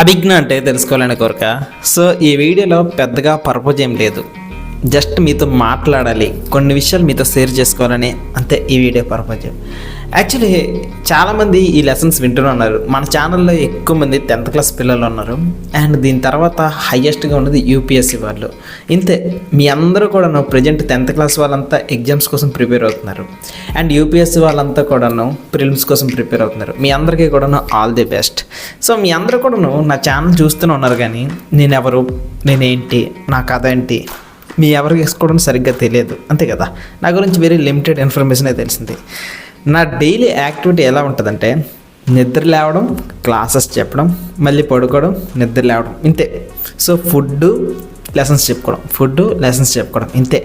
అభిజ్ఞ అంటే తెలుసుకోవాలని కోరిక. సో ఈ వీడియోలో పెద్దగా పర్పస్ ఏం లేదు, జస్ట్ మీతో మాట్లాడాలి, కొన్ని విషయాలు మీతో షేర్ చేసుకోవాలని అంతే ఈ వీడియో పర్పస్. యాక్చువల్లీ చాలామంది ఈ లెసన్స్ వింటూనే ఉన్నారు. మన ఛానల్లో ఎక్కువ మంది 10th క్లాస్ పిల్లలు ఉన్నారు, అండ్ దీని తర్వాత హయ్యెస్ట్గా ఉన్నది యూపీఎస్సీ వాళ్ళు. ఇంతే, మీ అందరూ కూడాను ప్రజెంట్ 10th క్లాస్ వాళ్ళంతా ఎగ్జామ్స్ కోసం ప్రిపేర్ అవుతున్నారు, అండ్ యూపీఎస్సీ వాళ్ళంతా కూడాను ప్రిలిమ్స్ కోసం ప్రిపేర్ అవుతున్నారు. మీ అందరికీ కూడాను ఆల్ ది బెస్ట్. సో మీ అందరూ కూడాను నా ఛానల్ చూస్తూనే ఉన్నారు, కానీ నేనెవరు, నేనేంటి, నా కథ ఏంటి మీ ఎవరికి వేసుకోవడం సరిగ్గా తెలియదు, అంతే కదా. నా గురించి వెరీ లిమిటెడ్ ఇన్ఫర్మేషనే తెలిసింది. నా డైలీ యాక్టివిటీ ఎలా ఉంటుందంటే, నిద్ర లేవడం, క్లాసెస్ చెప్పడం, మళ్ళీ పడుకోవడం, నిద్ర లేవడం, ఇంతే. సో ఫుడ్ లెసన్స్ చెప్పుకోవడం, ఇంతే.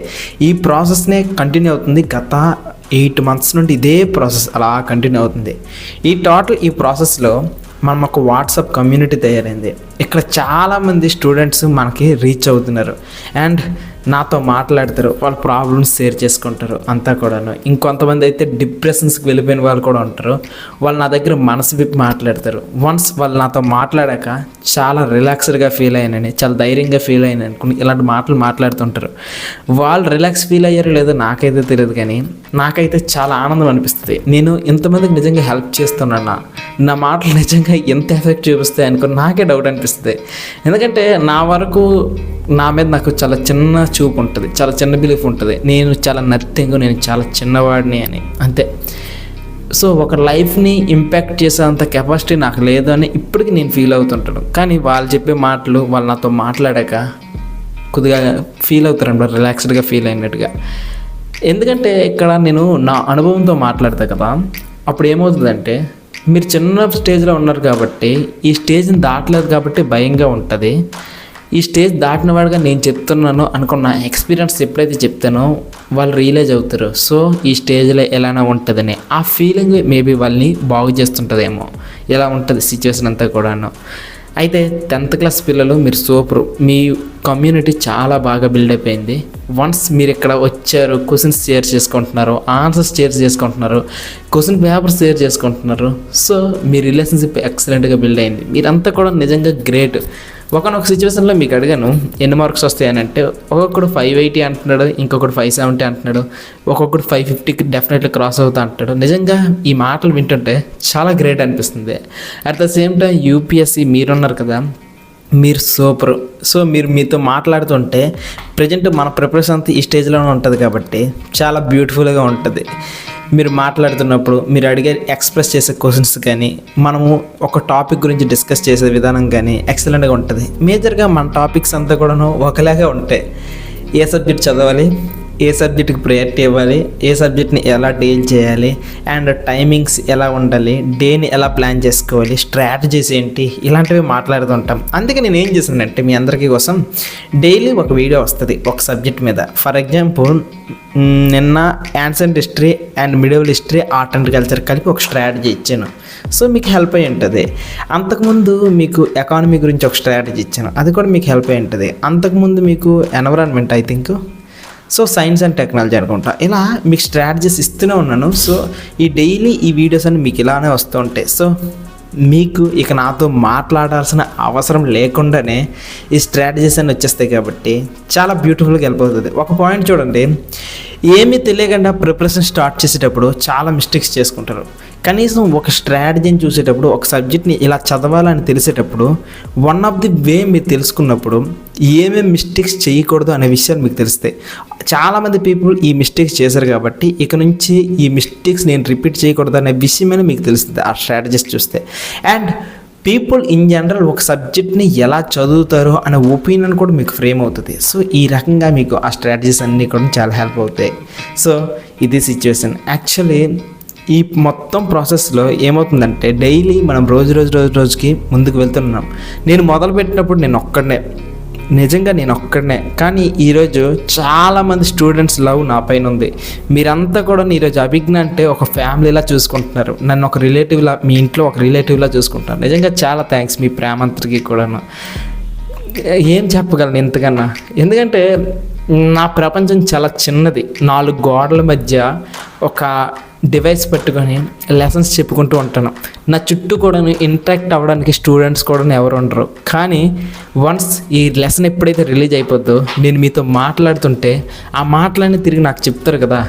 ఈ ప్రాసెస్నే కంటిన్యూ అవుతుంది. గత 8 months నుండి ఇదే ప్రాసెస్ అలా కంటిన్యూ అవుతుంది. ఈ ప్రాసెస్లో మనం ఒక వాట్సాప్ కమ్యూనిటీ తయారైంది. ఇక్కడ చాలామంది స్టూడెంట్స్ మనకి రీచ్ అవుతున్నారు, అండ్ నాతో మాట్లాడతారు, వాళ్ళ ప్రాబ్లమ్స్ షేర్ చేసుకుంటారు అంతా కూడాను. ఇంకొంతమంది అయితే డిప్రెషన్స్కి వెళ్ళిపోయిన వాళ్ళు కూడా ఉంటారు. వాళ్ళు నా దగ్గర మనసు విప్పి మాట్లాడతారు. వన్స్ వాళ్ళు నాతో మాట్లాడాక చాలా రిలాక్స్డ్గా ఫీల్ అయ్యానని, చాలా ధైర్యంగా ఫీల్ అయ్యాను అనుకుని ఇలాంటి మాటలు మాట్లాడుతుంటారు. వాళ్ళు రిలాక్స్ ఫీల్ అయ్యారో లేదో నాకైతే తెలియదు, కానీ నాకైతే చాలా ఆనందం అనిపిస్తుంది. నేను ఇంతమందికి నిజంగా హెల్ప్ చేస్తున్నాను, నా మాటలు నిజంగా ఎంత ఎఫెక్ట్ చూపిస్తాయి అనుకుని నాకే డౌట్ అనిపిస్తుంది. ఎందుకంటే నా వరకు నా మీద నాకు చాలా చిన్న చూపు ఉంటుంది, చాలా చిన్న బిలీఫ్ ఉంటుంది. నేను చాలా నథింగ్, నేను చాలా చిన్నవాడిని అని, అంతే. సో ఒక లైఫ్ని ఇంపాక్ట్ చేసేంత కెపాసిటీ నాకు లేదు అని ఇప్పటికీ నేను ఫీల్ అవుతుంటాను. కానీ వాళ్ళు చెప్పే మాటలు, వాళ్ళు నాతో మాట్లాడాక కొద్దిగా ఫీల్ అవుతారు, రిలాక్స్డ్గా ఫీల్ అయినట్టుగా. ఎందుకంటే ఇక్కడ నేను నా అనుభవంతో మాట్లాడతా కదా, అప్పుడు ఏమవుతుందంటే, మీరు చిన్న స్టేజ్లో ఉన్నారు కాబట్టి, ఈ స్టేజ్ని దాటలేదు కాబట్టి భయంగా ఉంటుంది. ఈ స్టేజ్ దాటిన వాడిగా నేను చెప్తున్నాను అనుకున్న ఎక్స్పీరియన్స్ ఎప్పుడైతే చెప్తానో వాళ్ళు రియలైజ్ అవుతారు. సో ఈ స్టేజ్లో ఎలానే ఉంటుందని ఆ ఫీలింగ్ మేబీ వాళ్ళని బాగు చేస్తుంటుందేమో, ఎలా ఉంటుంది సిచ్యువేషన్ అంతా కూడాను. అయితే 10th క్లాస్ పిల్లలు మీరు సూపర్, మీ కమ్యూనిటీ చాలా బాగా బిల్డప్ అయింది. వన్స్ మీరు ఇక్కడ వచ్చారు, క్వశ్చన్స్ షేర్ చేసుకుంటున్నారు, ఆన్సర్స్ షేర్ చేసుకుంటున్నారు, క్వశ్చన్ పేపర్స్ షేర్ చేసుకుంటున్నారు. సో మీ రిలేషన్షిప్ ఎక్సలెంట్గా బిల్డ్ అయింది. మీరంతా కూడా నిజంగా గ్రేట్. ఒకనొక సిచ్యువేషన్లో మీకు అడిగాను ఎన్ని మార్క్స్ వస్తాయని అంటే, ఒక్కొక్కడు 580 అంటున్నాడు, ఇంకొకడు 570 అంటున్నాడు, ఒక్కొక్కడు 550కి డెఫినెట్లీ క్రాస్ అవుతా అంటాడు. నిజంగా ఈ మాటలు వింటుంటే చాలా గ్రేట్ అనిపిస్తుంది. At the same time UPSC మీరున్నారు కదా, మీరు సూపర్. సో మీతో మాట్లాడుతుంటే ప్రజెంట్ మన ప్రిపరేషన్ అంతా ఈ స్టేజ్లోనే ఉంటుంది కాబట్టి చాలా బ్యూటిఫుల్గా ఉంటుంది. మీరు మాట్లాడుతున్నప్పుడు మీరు అడిగే ఎక్స్ప్రెస్ చేసే క్వశ్చన్స్ కానీ, మనము ఒక టాపిక్ గురించి డిస్కస్ చేసే విధానం కానీ ఎక్సలెంట్గా ఉంటుంది. మేజర్గా మన టాపిక్స్ అంతా కూడాను ఒకలాగే ఉంటాయి. ఏ సబ్జెక్ట్ చదవాలి, ఏ సబ్జెక్ట్కి ప్రయారిటీ ఇవ్వాలి, ఏ సబ్జెక్ట్ని ఎలా డీల్ చేయాలి, అండ్ టైమింగ్స్ ఎలా ఉండాలి, డేని ఎలా ప్లాన్ చేసుకోవాలి, స్ట్రాటజీస్ ఏంటి, ఇలాంటివి మాట్లాడుతుంటాం. అందుకే నేను ఏం చేశానంటే, మీ అందరికీ కోసం డైలీ ఒక వీడియో వస్తుంది ఒక సబ్జెక్ట్ మీద. ఫర్ ఎగ్జాంపుల్ నిన్న ancient history and medieval history, art and culture కలిపి ఒక స్ట్రాటజీ ఇచ్చాను. సో మీకు హెల్ప్ అయి ఉంటుంది. అంతకుముందు మీకు ఎకానమీ గురించి ఒక స్ట్రాటజీ ఇచ్చాను, అది కూడా మీకు హెల్ప్ అయి ఉంటుంది. అంతకుముందు మీకు environment, I think so science and technology అనుకుంటా, ఇలా మీకు స్ట్రాటజీస్ ఇస్తూనే ఉన్నాను. సో ఈ డైలీ ఈ వీడియోస్ అన్ని మీకు ఇలానే వస్తూ ఉంటాయి. సో మీకు ఇక నాతో మాట్లాడాల్సిన అవసరం లేకుండానే ఈ స్ట్రాటజీస్ అన్నీ వచ్చేస్తాయి కాబట్టి చాలా బ్యూటిఫుల్గా వెళ్ళిపోతుంది. ఒక పాయింట్ చూడండి, ఏమీ తెలియకుండా ప్రిపరేషన్ స్టార్ట్ చేసేటప్పుడు చాలా మిస్టేక్స్ చేసుకుంటారు. కనీసం ఒక స్ట్రాటజీని చూసేటప్పుడు, ఒక సబ్జెక్ట్ని ఇలా చదవాలని తెలిసేటప్పుడు, వన్ ఆఫ్ ది వే మీరు తెలుసుకున్నప్పుడు ఏమేమి మిస్టేక్స్ చేయకూడదు అనే విషయాలు మీకు తెలుస్తాయి. చాలామంది పీపుల్ ఈ మిస్టేక్స్ చేశారు కాబట్టి ఇక నుంచి ఈ మిస్టేక్స్ నేను రిపీట్ చేయకూడదు అనే విషయమైనా మీకు తెలుస్తుంది ఆ స్ట్రాటజీస్ చూస్తే. అండ్ పీపుల్ ఇన్ జనరల్ ఒక సబ్జెక్ట్ని ఎలా చదువుతారో అనే ఒపీనియన్ కూడా మీకు ఫ్రేమ్ అవుతుంది. సో ఈ రకంగా మీకు ఆ స్ట్రాటజీస్ అన్నీ కూడా చాలా హెల్ప్ అవుతాయి. సో ఇది సిచ్యువేషన్. యాక్చువల్లీ ఈ మొత్తం ప్రాసెస్లో ఏమవుతుందంటే, డైలీ మనం రోజుకి ముందుకు వెళ్తున్నాం. నేను మొదలుపెట్టినప్పుడు నేను ఒక్కడనే, కానీ ఈరోజు చాలామంది స్టూడెంట్స్ లవ్ నా పైన ఉంది. మీరంతా కూడా ఈరోజు అభిజ్ఞ అంటే ఒక ఫ్యామిలీలా చూసుకుంటున్నారు, నన్ను ఒక రిలేటివ్లా, మీ ఇంట్లో ఒక రిలేటివ్లా చూసుకుంటున్నారు. నిజంగా చాలా థ్యాంక్స్ మీ ప్రేమంతరికి కూడాను. ఏం చెప్పగలను ఇంతకన్నా, ఎందుకంటే నా ప్రపంచం చాలా చిన్నది, 4 గోడల మధ్య ఒక డివైస్ పెట్టుకొని లెసన్స్ చెప్పుకుంటూ ఉంటాను. నా చుట్టూ కూడా ఇంటరాక్ట్ అవ్వడానికి స్టూడెంట్స్ కూడా ఎవరు ఉండరు. కానీ వన్స్ ఈ లెసన్ ఎప్పుడైతే రిలీజ్ అయిపోద్దో నేను మీతో మాట్లాడుతుంటే ఆ మాటలన్నీ తిరిగి నాకు చెప్తారు కదా,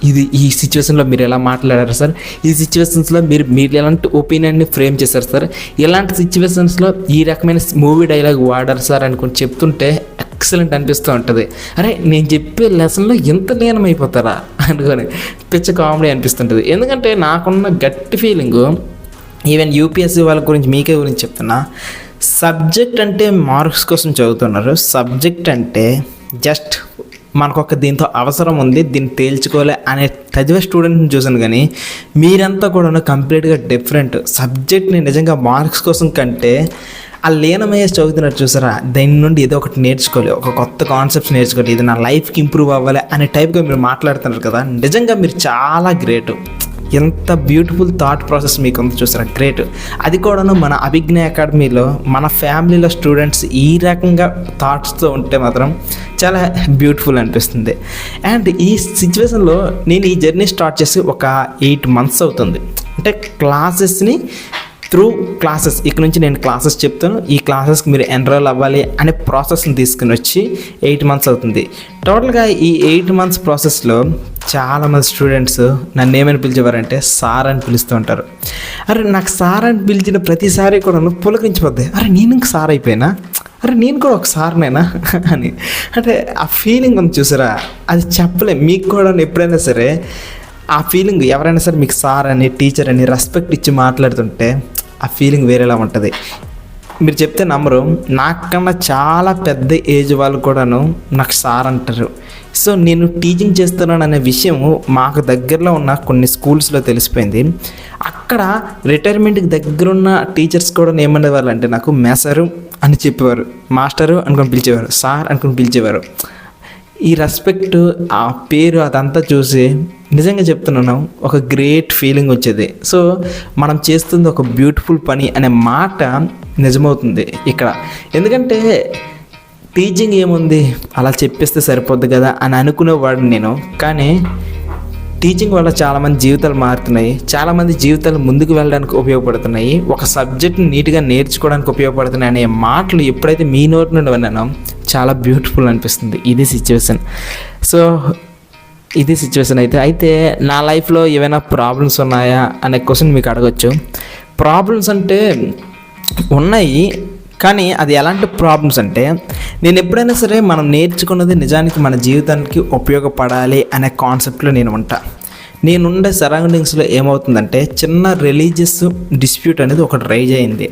ఇది ఈ సిచ్యువేషన్లో మీరు ఎలా మాట్లాడారు సార్, ఈ సిచ్యువేషన్స్లో మీరు ఎలాంటి ఒపీనియన్ని ఫ్రేమ్ చేశారు సార్, ఎలాంటి సిచ్యువేషన్స్లో ఈ రకమైన మూవీ డైలాగ్ వాడారు సార్ అనుకుని చెప్తుంటే ఎక్సలెంట్ అనిపిస్తూ ఉంటుంది. అరే నేను చెప్పే లెసన్లో ఎంత లీనమైపోతారా అనుకొని పిచ్చ కామెడీ అనిపిస్తుంటుంది. ఎందుకంటే నాకున్న గట్టి ఫీలింగు, ఈవెన్ యూపీఎస్సీ వాళ్ళ గురించి మీకే గురించి చెప్తున్నా, సబ్జెక్ట్ అంటే మార్క్స్ కోసం చదువుతున్నారు, సబ్జెక్ట్ అంటే జస్ట్ మనకొక దీంతో అవసరం ఉంది, దీన్ని తేల్చుకోలే అనే చదివే స్టూడెంట్ని చూసాను. కానీ మీరంతా కూడా కంప్లీట్గా డిఫరెంట్. సబ్జెక్ట్ని నిజంగా మార్క్స్ కోసం కంటే ఆ లీనమయ్యే చదువుతున్నట్టు చూసారా, దాని నుండి ఏదో ఒకటి నేర్చుకోవాలి, ఒక కొత్త కాన్సెప్ట్స్ నేర్చుకోవాలి, ఇది నా లైఫ్కి ఇంప్రూవ్ అవ్వాలి అనే టైప్గా మీరు మాట్లాడుతున్నారు కదా, నిజంగా మీరు చాలా గ్రేటు. ఎంత బ్యూటిఫుల్ థాట్ ప్రాసెస్ మీకు ఉంది చూసారా, గ్రేట్. అది కూడాను మన అభిజ్ఞ అకాడమీలో మన ఫ్యామిలీలో స్టూడెంట్స్ ఈ రకంగా థాట్స్తో ఉంటే మాత్రం చాలా బ్యూటిఫుల్ అనిపిస్తుంది. అండ్ ఈ సిచ్యువేషన్లో నేను ఈ జర్నీ స్టార్ట్ చేసి ఒక 8 months అవుతుంది. అంటే క్లాసెస్ని త్రూ క్లాసెస్, ఇక్కడ నుంచి నేను క్లాసెస్ చెప్తాను, ఈ క్లాసెస్కి మీరు ఎన్రోల్ అవ్వాలి అనే ప్రాసెస్ని తీసుకుని వచ్చి 8 months అవుతుంది. టోటల్గా ఈ 8 months ప్రాసెస్లో చాలామంది స్టూడెంట్స్ నన్ను ఏమని పిలిచేవారంటే సార్ అని పిలుస్తూ ఉంటారు. అరే నాకు సార్ అని పిలిచిన ప్రతిసారి కూడా పులకరించిపోద్ది, అరే నేను ఇంక సార్ అయిపోయినా, అరే నేను కూడా ఒక సార్నేనా అని. అంటే ఆ ఫీలింగ్ ఉంది చూసారా, అది చెప్పలే. మీకు కూడా ఎప్పుడైనా సరే ఆ ఫీలింగ్, ఎవరైనా సరే మీకు సార్ అని టీచర్ అని రెస్పెక్ట్ ఇచ్చి మాట్లాడుతుంటే ఆ ఫీలింగ్ వేరేలా ఉంటుంది. మీరు చెప్తే నమ్మరు, నాకన్నా చాలా పెద్ద ఏజ్ వాళ్ళు కూడాను నాకు సార్ అంటారు. సో నేను టీచింగ్ చేస్తున్నాను అనే విషయం మాకు దగ్గరలో ఉన్న కొన్ని స్కూల్స్లో తెలిసిపోయింది. అక్కడ రిటైర్మెంట్కి దగ్గరున్న టీచర్స్ కూడా ఏమనేవాళ్ళు అంటే నాకు మేసరు అని చెప్పేవారు, మాస్టరు అనుకుని పిలిచేవారు, సార్ అనుకుని పిలిచేవారు. ఈ రెస్పెక్ట్, ఆ పేరు అదంతా చూసి నిజంగా చెప్తున్నాను ఒక గ్రేట్ ఫీలింగ్ వచ్చేది. సో మనం చేస్తుంది ఒక బ్యూటిఫుల్ పని అనే మాట నిజమవుతుంది ఇక్కడ. ఎందుకంటే టీచింగ్ ఏముంది అలా చెప్పేస్తే సరిపోద్ది కదా అని అనుకునేవాడిని నేను. కానీ టీచింగ్ వల్ల చాలామంది జీవితాలు మారుతున్నాయి, చాలామంది జీవితాలు ముందుకు వెళ్ళడానికి ఉపయోగపడుతున్నాయి, ఒక సబ్జెక్ట్ని నీట్గా నేర్చుకోవడానికి ఉపయోగపడుతున్నాయి అనే మాటలు ఎప్పుడైతే మీ నోటి నుండి విన్నానో చాలా బ్యూటిఫుల్ అనిపిస్తుంది. ఇది సిచ్యువేషన్. సో ఇది సిచ్యువేషన్ అయితే నా లైఫ్లో ఏమైనా ప్రాబ్లమ్స్ ఉన్నాయా అనే క్వశ్చన్ మీకు అడగచ్చు. ప్రాబ్లమ్స్ అంటే ఉన్నాయి, కానీ అది ఎలాంటి ప్రాబ్లమ్స్ అంటే, నేను ఎప్పుడైనా సరే మనం నేర్చుకున్నది నిజానికి మన జీవితానికి ఉపయోగపడాలి అనే కాన్సెప్ట్లో నేను ఉంటా. నేనుండే సరౌండింగ్స్లో ఏమవుతుందంటే చిన్న రిలీజియస్ డిస్ప్యూట్ అనేది ఒకటి రైజ్ అయింది.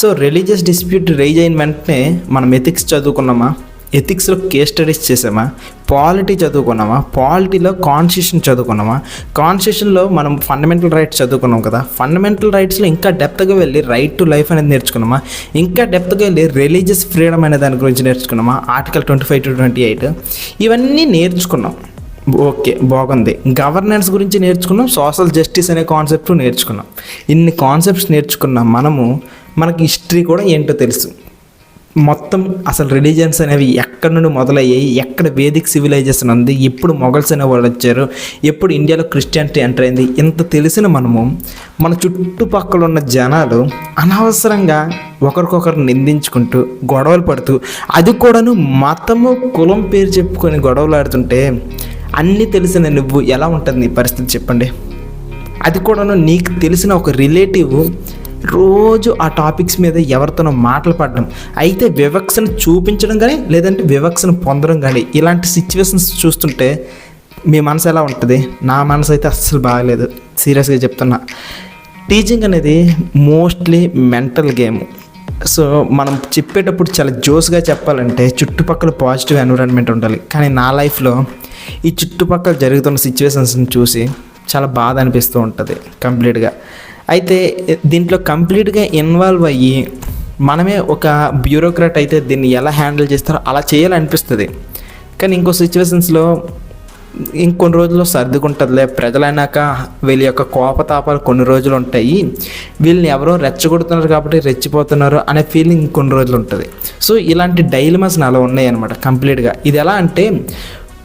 సో రిలీజియస్ డిస్ప్యూట్ రైజ్ అయిన వెంటనే మనం ఎథిక్స్ చదువుకున్నామా, ఎథిక్స్లో కేస్ స్టడీస్ చేసామా, పాలిటీ చదువుకున్నామా, పాలిటీలో కాన్స్టిట్యూషన్ చదువుకున్నామా, కాన్స్టిట్యూషన్లో మనం ఫండమెంటల్ రైట్స్ చదువుకున్నాం కదా, ఫండమెంటల్ రైట్స్లో ఇంకా డెప్త్గా వెళ్ళి రైట్ టు లైఫ్ అనేది నేర్చుకున్నామా, ఇంకా డెప్త్గా వెళ్ళి రిలీజియస్ ఫ్రీడమ్ అనే దాని గురించి నేర్చుకున్నామా, ఆర్టికల్ 25 to 28 ఇవన్నీ నేర్చుకున్నాం. ఓకే, బాగుంది. గవర్నెన్స్ గురించి నేర్చుకున్నాం, సోషల్ జస్టిస్ అనే కాన్సెప్ట్ నేర్చుకున్నాం. ఇన్ని కాన్సెప్ట్స్ నేర్చుకున్నాం. మనకి హిస్టరీ కూడా ఏంటో తెలుసు. మొత్తం అసలు రిలీజియన్స్ అనేవి ఎక్కడి నుండి మొదలయ్యాయి, ఎక్కడ వేదిక్ సివిలైజేషన్ ఉంది, ఎప్పుడు మొఘల్స్ అనే వాళ్ళు వచ్చారు, ఎప్పుడు ఇండియాలో క్రిస్టియానిటీ ఎంటర్ అయింది, ఇంత తెలిసిన మన చుట్టుపక్కల ఉన్న జనాలు అనవసరంగా ఒకరికొకరు నిందించుకుంటూ గొడవలు పడుతూ, అది కూడాను మతము కులం పేరు చెప్పుకొని గొడవలు ఆడుతుంటే అన్నీ తెలిసిన నువ్వు ఎలా ఉంటుంది నీ పరిస్థితి చెప్పండి. అది కూడాను నీకు తెలిసిన ఒక రిలేటివ్ రోజు ఆ టాపిక్స్ మీద ఎవరితోనో మాటలు పడడం, అయితే వివక్షను చూపించడం కానీ లేదంటే వివక్షను పొందడం కానీ, ఇలాంటి సిచ్యువేషన్స్ చూస్తుంటే మీ మనసు ఎలా ఉంటుంది? నా మనసు అయితే అస్సలు బాగలేదు, సీరియస్గా చెప్తున్నా. టీచింగ్ అనేది మోస్ట్లీ మెంటల్ గేమ్. సో మనం చెప్పేటప్పుడు చాలా జోస్గా చెప్పాలంటే చుట్టుపక్కల పాజిటివ్ ఎన్విరాన్మెంట్ ఉండాలి. కానీ నా లైఫ్లో ఈ చుట్టుపక్కల జరుగుతున్న సిచ్యువేషన్స్ని చూసి చాలా బాధ అనిపిస్తూ ఉంటుంది కంప్లీట్గా. అయితే దీంట్లో కంప్లీట్గా ఇన్వాల్వ్ అయ్యి మనమే ఒక బ్యూరోక్రాట్ అయితే దీన్ని ఎలా హ్యాండిల్ చేస్తారో అలా చేయాలనిపిస్తుంది. కానీ ఇంకో సిచ్యువేషన్స్లో ఇంకొన్ని రోజుల్లో సర్దుకుంటుందిలే, ప్రజలైనాక వీళ్ళ యొక్క కోపతాపాలు కొన్ని రోజులు ఉంటాయి, వీళ్ళని ఎవరో రెచ్చగొడుతున్నారు కాబట్టి రెచ్చిపోతున్నారు అనే ఫీలింగ్ ఇంకొన్ని రోజులు ఉంటుంది. సో ఇలాంటి డైలమాస్ నాలో ఉన్నాయి అనమాట కంప్లీట్గా. ఇది ఎలా అంటే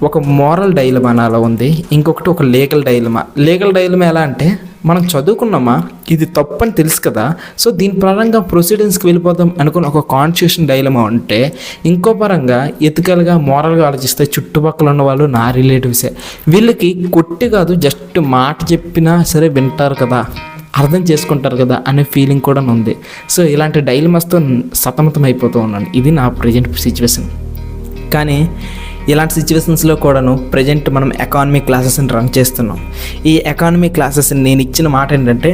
ఒక మోరల్ డైలమా నాలో ఉంది, ఇంకొకటి ఒక లీగల్ డైలమా. లీగల్ డైలమా ఎలా అంటే మనం చదువుకున్నామా, ఇది తప్పని తెలుసు కదా, సో దీని పరంగా ప్రొసీడింగ్స్కి వెళ్ళిపోతాం అనుకుని ఒక కాన్స్టిట్యూషన్ డైలమా ఉంటే, ఇంకో పరంగా ఎథికల్గా మోరల్గా ఆలోచిస్తే చుట్టుపక్కల ఉన్న వాళ్ళు నా రిలేటివ్సే, వీళ్ళకి కొట్టి కాదు జస్ట్ మాట చెప్పినా సరే వింటారు కదా, అర్థం చేసుకుంటారు కదా అనే ఫీలింగ్ కూడా ఉంది. సో ఇలాంటి డైలమాస్తో సతమతం అయిపోతూ ఉన్నాను. ఇది నా ప్రజెంట్ సిచ్యువేషన్. కానీ ఇలాంటి సిచ్యువేషన్స్లో కూడాను ప్రజెంట్ మనం ఎకానమీ క్లాసెస్ని రన్ చేస్తున్నాం. ఈ ఎకానమీ క్లాసెస్ నేను ఇచ్చిన మాట ఏంటంటే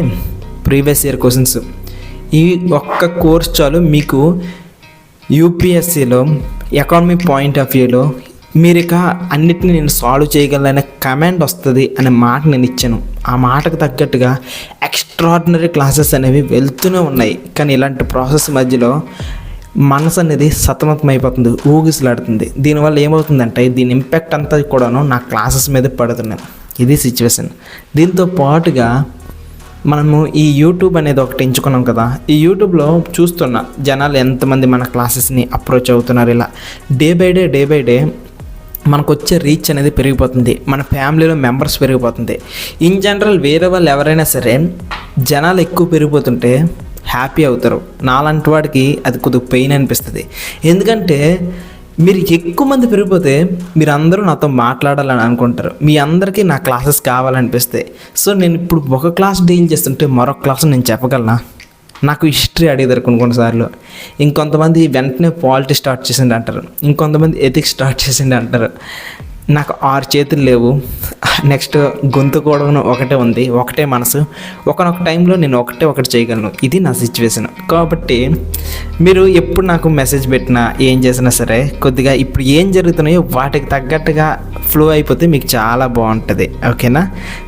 ప్రీవియస్ ఇయర్ క్వశ్చన్స్. ఈ ఒక్క కోర్స్ చాలు మీకు యూపీఎస్సీలో ఎకానమీ పాయింట్ ఆఫ్ వ్యూలో మీరు ఇక అన్నిటిని నేను సాల్వ్ చేయగలనే కమాండ్ వస్తుంది అనే మాట నేను ఇచ్చాను. ఆ మాటకు తగ్గట్టుగా ఎక్స్ట్రాడినరీ క్లాసెస్ అనేవి వెళ్తూనే ఉన్నాయి. కానీ ఇలాంటి ప్రాసెస్ మధ్యలో మనసు అనేది సతమతం అయిపోతుంది, ఊగిసలాడుతుంది. దీనివల్ల ఏమవుతుందంటే దీని ఇంపాక్ట్ అంతా కూడాను నా క్లాసెస్ మీద పడుతున్నాయి. ఇది సిచ్యువేషన్. దీంతో పాటుగా మనము ఈ యూట్యూబ్ అనేది ఒకటి ఎంచుకున్నాం కదా, ఈ యూట్యూబ్లో చూస్తున్న జనాలు ఎంతమంది మన క్లాసెస్ని అప్రోచ్ అవుతున్నారు. ఇలా డే బై డే మనకు వచ్చే రీచ్ అనేది పెరిగిపోతుంది, మన ఫ్యామిలీలో మెంబర్స్ పెరిగిపోతుంది. ఇన్ జనరల్ వేరే వాళ్ళు ఎవరైనా సరే జనాలు ఎక్కువ పెరిగిపోతుంటే హ్యాపీ అవుతారు. నాలాంటి వాడికి అది కొద్దిగా పెయిన్ అనిపిస్తుంది. ఎందుకంటే మీరు ఎక్కువ మంది పెరిగిపోతే మీరు అందరూ నాతో మాట్లాడాలని అనుకుంటారు, మీ అందరికీ నా క్లాసెస్ కావాలనిపిస్తాయి. సో నేను ఇప్పుడు ఒక క్లాస్ డీల్ చేస్తుంటే మరొక క్లాస్ నేను చెప్పగలనా? నాకు హిస్టరీ అడిగారు కొన్నిసార్లు, ఇంకొంతమంది వెంటనే పాలిటీ స్టార్ట్ చేసిండు అంటారు, ఇంకొంతమంది ఎథిక్స్ స్టార్ట్ చేసిండు అంటారు. నాకు 6 చేతులు లేవు, నెక్స్ట్ గొంతు కూడా ఒకటే ఉంది, ఒకటే మనసు, ఒకనొక టైంలో నేను ఒకటి చేయగలను. ఇది నా సిచ్యువేషన్. కాబట్టి మీరు ఎప్పుడు నాకు మెసేజ్ పెట్టినా ఏం చేసినా సరే కొద్దిగా ఇప్పుడు ఏం జరుగుతున్నాయో వాటికి తగ్గట్టుగా ఫ్లో అయిపోతే మీకు చాలా బాగుంటుంది. ఓకేనా?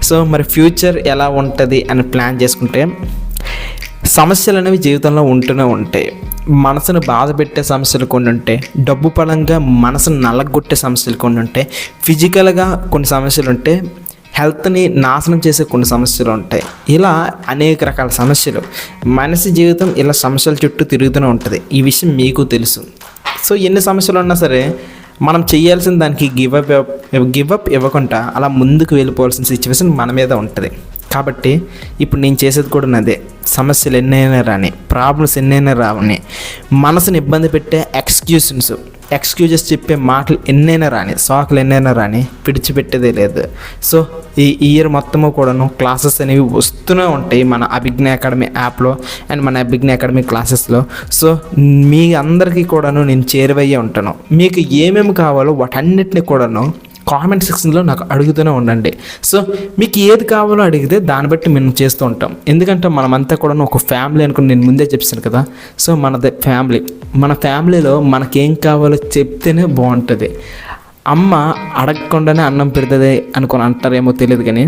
సో మరి ఫ్యూచర్ ఎలా ఉంటుంది అని ప్లాన్ చేసుకుంటే సమస్యలు అనేవి జీవితంలో ఉంటూనే ఉంటాయి. మనసును బాధ పెట్టే సమస్యలు కొన్ని ఉంటాయి, డబ్బు పరంగా మనసును నల్లగొట్టే సమస్యలు కొన్ని ఉంటాయి, ఫిజికల్గా కొన్ని సమస్యలు ఉంటాయి, హెల్త్ని నాశనం చేసే కొన్ని సమస్యలు ఉంటాయి. ఇలా అనేక రకాల సమస్యలు, మనిషి జీవితం ఇలా సమస్యల చుట్టూ తిరుగుతూనే ఉంటుంది. ఈ విషయం మీకు తెలుసు. సో ఎన్ని సమస్యలు ఉన్నా సరే మనం చేయాల్సిన దానికి గివప్ ఇవ్వకుండా అలా ముందుకు వెళ్ళిపోవాల్సిన సిచ్యువేషన్ మన మీద ఉంటుంది. కాబట్టి ఇప్పుడు నేను చేసేది కూడా అదే. సమస్యలు ఎన్నైనా రాని, ప్రాబ్లమ్స్ ఎన్నైనా రావని, మనసుని ఇబ్బంది పెట్టే ఎక్స్క్యూజెస్ చెప్పే మాటలు ఎన్నైనా రాని, సాకులు ఎన్నైనా రాని విడిచిపెట్టేదే లేదు. సో ఈ ఇయర్ మొత్తము కూడాను క్లాసెస్ అనేవి వస్తూనే ఉంటాయి మన అభిజ్ఞ అకాడమీ యాప్లో అండ్ మన అభిజ్ఞ అకాడమీ క్లాసెస్లో. సో మీ అందరికీ కూడాను నేను చేరువయ్యే ఉంటాను. మీకు ఏమేమి కావాలో వాటన్నిటిని కూడాను కామెంట్ సెక్షన్లో నాకు అడుగుతూనే ఉండండి. సో మీకు ఏది కావాలో అడిగితే దాన్ని బట్టి మేము చేస్తూ ఉంటాం. ఎందుకంటే మనమంతా కూడా ఒక ఫ్యామిలీ అనుకుని నేను ముందే చెప్పాను కదా. సో మనది ఫ్యామిలీ, మన ఫ్యామిలీలో మనకేం కావాలో చెప్తేనే బాగుంటుంది. అమ్మ అడగకుండానే అన్నం పెడుతుంది అనుకుని అంటారేమో తెలియదు, కానీ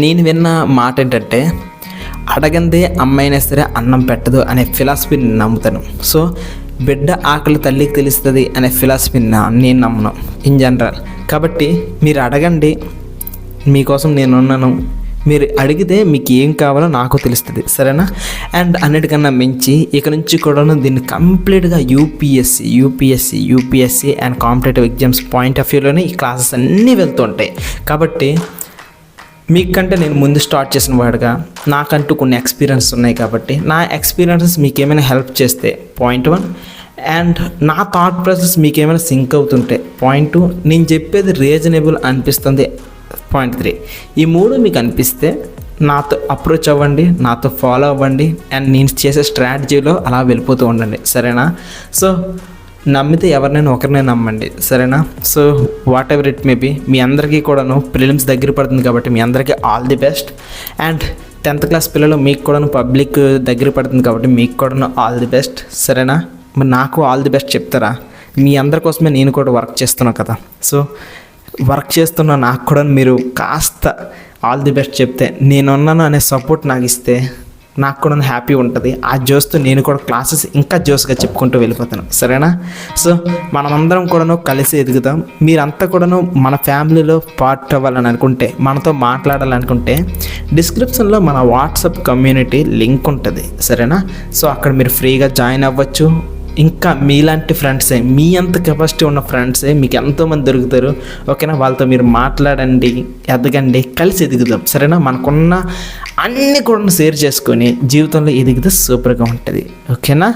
నేను విన్న మాట ఏంటంటే అడగందే అమ్మైనా సరే అన్నం పెట్టదు అనే ఫిలాసఫీని నమ్ముతాను. సో బిడ్డ ఆకలి తల్లికి తెలుస్తుంది అనే ఫిలాసఫీని నేను నమ్మను ఇన్ జనరల్. కాబట్టి మీరు అడగండి, మీకోసం నేనున్నాను. మీరు అడిగితే మీకు ఏం కావాలో నాకు తెలుస్తుంది, సరేనా? అండ్ అన్నిటికన్నా మించి ఇక నుంచి కూడా దీన్ని కంప్లీట్గా UPSC and competitive exams point of వ్యూలోనే ఈ క్లాసెస్ అన్నీ వెళ్తూ ఉంటాయి. కాబట్టి మీకంటే నేను ముందు స్టార్ట్ చేసిన వాడుగా నాకంటూ కొన్ని ఎక్స్పీరియన్స్ ఉన్నాయి. కాబట్టి నా ఎక్స్పీరియన్సెస్ మీకు ఏమైనా హెల్ప్ చేస్తే పాయింట్ 1, అండ్ నా థాట్ ప్రాసెస్ మీకు ఏమైనా సింక్ అవుతుంటే పాయింట్ 2, నేను చెప్పేది రీజనబుల్ అనిపిస్తుంది పాయింట్ 3. ఈ 3 మీకు అనిపిస్తే నాతో అప్రోచ్ అవ్వండి, నాతో ఫాలో అవ్వండి, అండ్ నేను చేసే స్ట్రాటజీలో అలా వెళ్ళిపోతూ ఉండండి, సరేనా? సో నమ్మితే ఎవరినైనా ఒకరినే నమ్మండి, సరేనా? So whatever it may be, మీ అందరికీ కూడాను ప్రిలిమ్స్ దగ్గర పడుతుంది కాబట్టి మీ అందరికీ all the best. And 10th class పిల్లలు మీకు కూడాను పబ్లిక్ దగ్గర పడుతుంది కాబట్టి మీకు కూడాను ఆల్ ది బెస్ట్, సరేనా? మరి నాకు ఆల్ ది బెస్ట్ చెప్తారా? మీ అందరి కోసమే నేను కూడా వర్క్ చేస్తున్నాను కదా. సో వర్క్ చేస్తున్న నాకు కూడా మీరు కాస్త ఆల్ ది బెస్ట్ చెప్తే, నేనున్నాను అనే సపోర్ట్ నాకు ఇస్తే నాకు కూడా హ్యాపీ ఉంటుంది. ఆ జోస్తో నేను కూడా క్లాసెస్ ఇంకా జోస్గా చెప్పుకుంటూ వెళ్ళిపోతాను. సరేనా? సో మనమందరం కూడాను కలిసి ఎదుగుదాం. మీరంతా కూడాను మన ఫ్యామిలీలో పార్ట్ అవ్వాలని అనుకుంటే, మనతో మాట్లాడాలనుకుంటే డిస్క్రిప్షన్లో మన వాట్సాప్ కమ్యూనిటీ లింక్ ఉంటుంది. సరేనా? సో అక్కడ మీరు ఫ్రీగా జాయిన్ అవ్వచ్చు. ఇంకా మీలాంటి ఫ్రెండ్సే, మీ అంత కెపాసిటీ ఉన్న ఫ్రెండ్సే మీకు ఎంతోమంది దొరుకుతారు. ఓకేనా? వాళ్ళతో మీరు మాట్లాడండి, ఎదగండి, కలిసి ఎదుగుదాం. సరేనా? మనకున్న అన్నీ కూడా షేర్ చేసుకొని జీవితంలో ఎదిగితే సూపర్గా ఉంటుంది. ఓకేనా?